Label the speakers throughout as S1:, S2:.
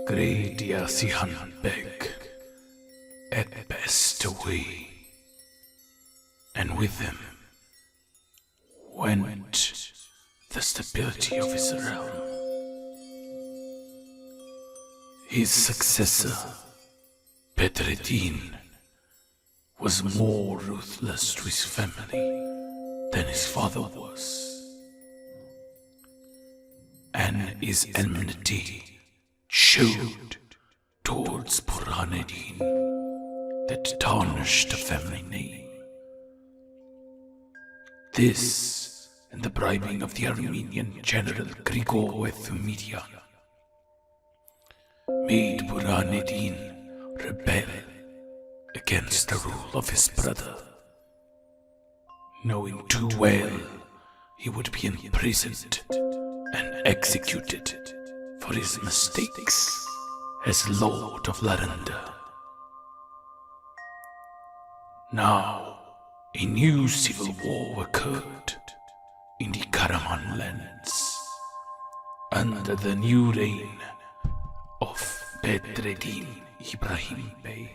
S1: Great Yasihan Beg, at best away, and with him went the stability of his realm. His successor, Bedreddin, was more ruthless to his family than his father was, and his enmity showed towards Burhanuddin that tarnished the family name. This, and the bribing of the Armenian general Grigor Thumidian, made Burhanuddin rebel against the rule of his brother, knowing too well he would be imprisoned and executed for his mistakes as Lord of Larenda. Now, a new civil war occurred in the Karaman lands under the new reign of Bedreddin Ibrahim Bey.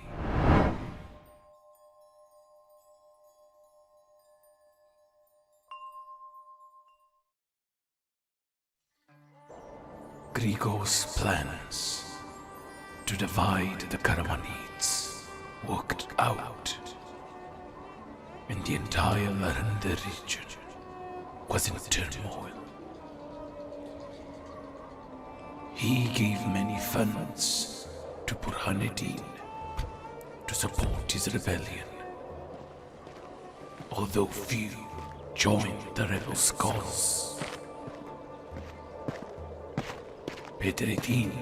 S1: Grigor's plans to divide the Karamanids worked out, and the entire Larenda region was in turmoil. He gave many funds to Burhanuddin to support his rebellion, although few joined the rebels' cause. Bedreddin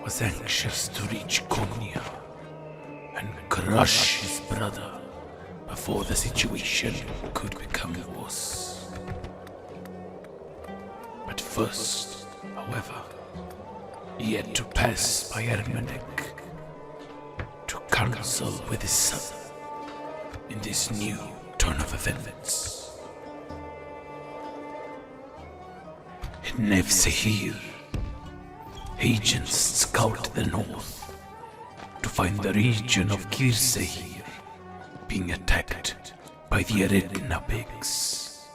S1: was anxious to reach Konya and crush his brother before the situation could become worse. But first, however, he had to pass by Ermenek to counsel with his son in this new turn of events. In Nevzehir, agents scoured the north to find the region of Girsehir being attacked by the Eredna pigs.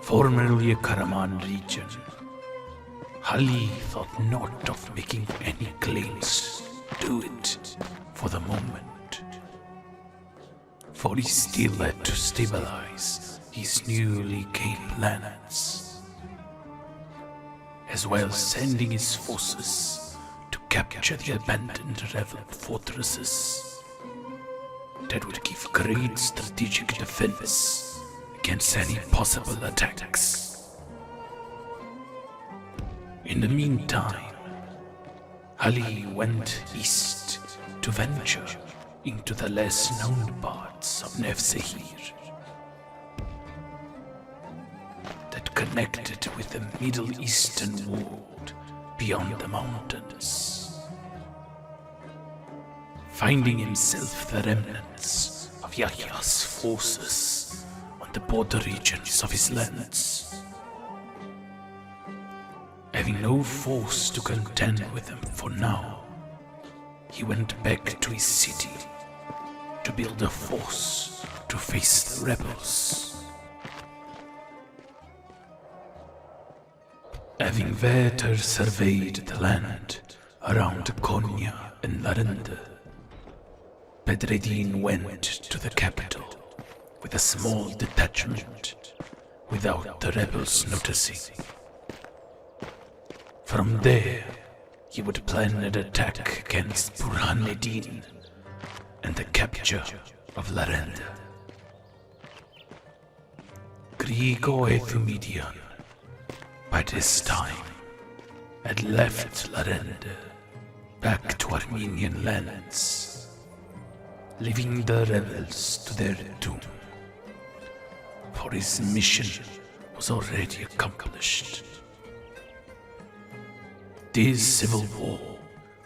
S1: Formerly a Karaman region, Ali thought not of making any claims to it for the moment, for he still had to stabilize his newly gained lands, as well as sending his forces to capture the abandoned rebel fortresses that would give great strategic defense against any possible attacks. In the meantime, Ali went east to venture into the less known parts of Nevzehir that connected with the Middle Eastern world beyond the mountains. Finding himself the remnants of Yahya's forces on the border regions of his lands, having no force to contend with them for now, he went back to his city to build a force to face the rebels. Having better surveyed the land around Konya and Larenda, Bedreddin went to the capital with a small detachment without the rebels noticing. From there, he would plan an attack against Burhanuddin and the capture of Larenda. Grigor Thumidian, by this time, had left Larenda back to Armenian lands, leaving the rebels to their doom, for his mission was already accomplished. This civil war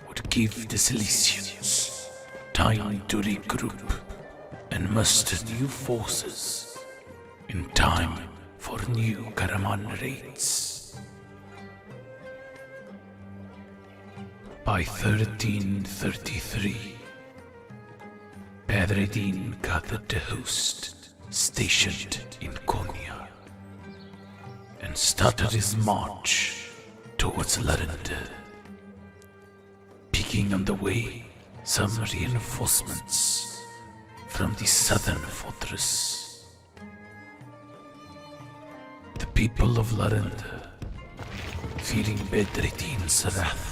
S1: would give the Cilicians time to regroup and muster new forces in time for new Karaman raids. By 1333, Bedreddin gathered the host stationed in Konya and started his march towards Larenda, picking on the way some reinforcements from the southern fortress. The people of Larenda, fearing Bedreddin's wrath,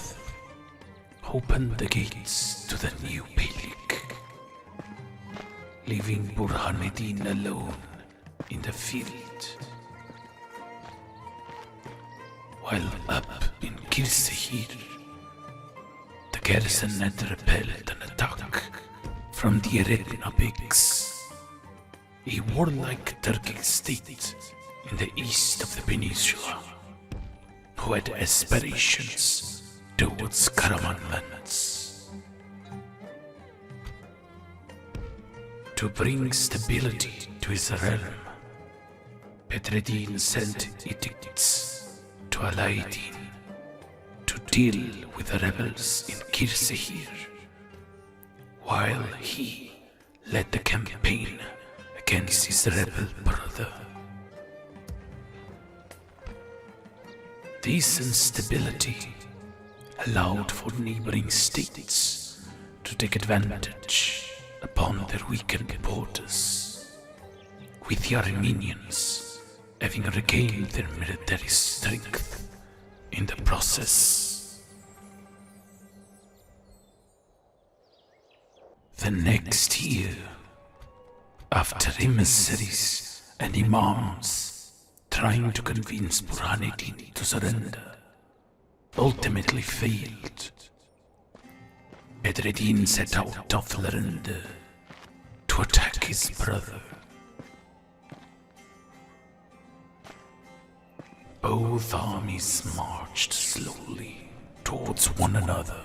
S1: opened the gates to the new Beylik, leaving Burhanuddin alone in the field. While up in Kirsehir, the garrison had repelled an attack from the Eretna Pigs, a warlike Turkic state in the east of the peninsula, who had aspirations towards Karaman lands. To bring stability to his realm, Bedreddin sent edicts to Alaeddin to deal with the rebels in Kirsehir, while he led the campaign against his rebel brother. This instability allowed for neighboring states to take advantage upon their weakened borders, with the Armenians having regained their military strength in the process. The next year, after emissaries and imams trying to convince Burhanuddin to surrender ultimately failed, Bedreddin set out of Larenda to attack his brother. Both armies marched slowly towards one another,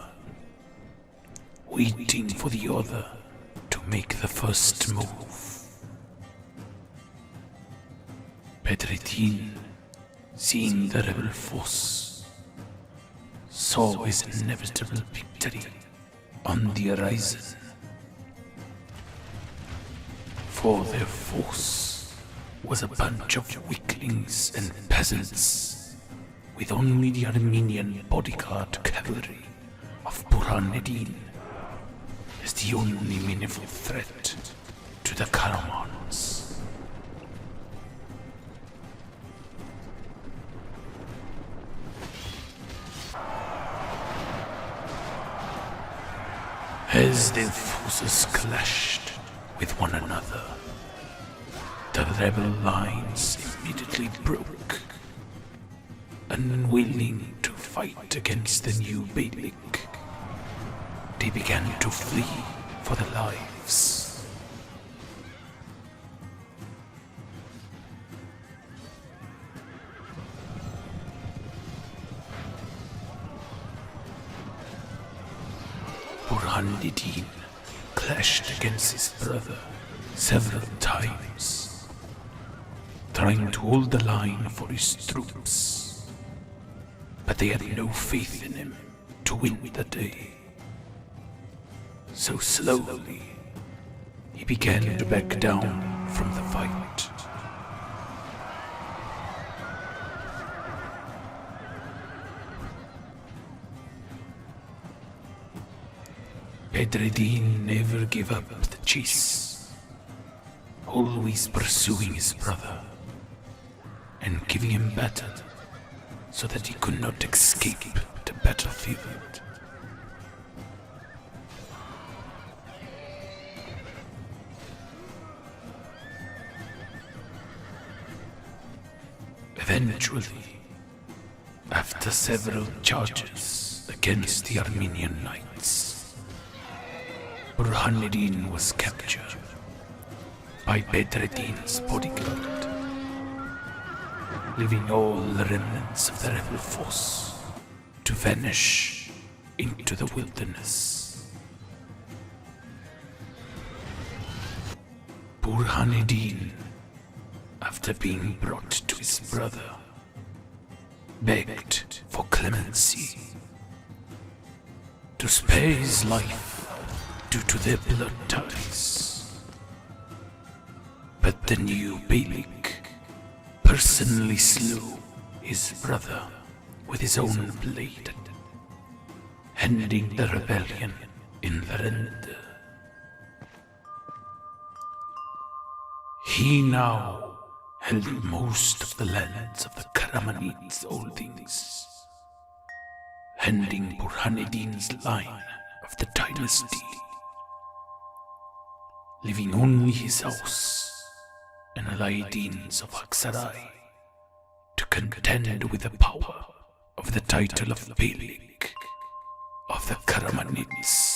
S1: waiting for the other to make the first move. Bedreddin, seeing the rebel force, saw his inevitable victory on the horizon. For their force was a bunch of weaklings and peasants, with only the Armenian bodyguard cavalry of Burhanuddin as the only meaningful threat to the Karamans. As their forces clashed with one another, the rebel lines immediately broke. Unwilling to fight against the new Beylik, they began to flee for their lives. Burhanuddin clashed against his brother several times, trying to hold the line for his troops, but they had no faith in him to win the day. So slowly, he began to back down from the fight. Bedreddin never gave up the chase, always pursuing his brother and giving him battle so that he could not escape the battlefield. Eventually, after several charges against the Armenian knights, Burhanuddin was captured by Bedreddin's bodyguard, leaving all the remnants of the rebel force to vanish into the wilderness. Burhanuddin, after being brought to his brother, begged for clemency, to spare his life due to their blood ties. But the new Beylik personally slew his brother with his own blade, ending the rebellion in Verende. He now held most of the lands of the Karamanids' holdings, ending Burhanuddin's line of the dynasty, leaving only his house and Alaeddin's of Aksaray to contend with the power of the title of Beylik of the Karamanids.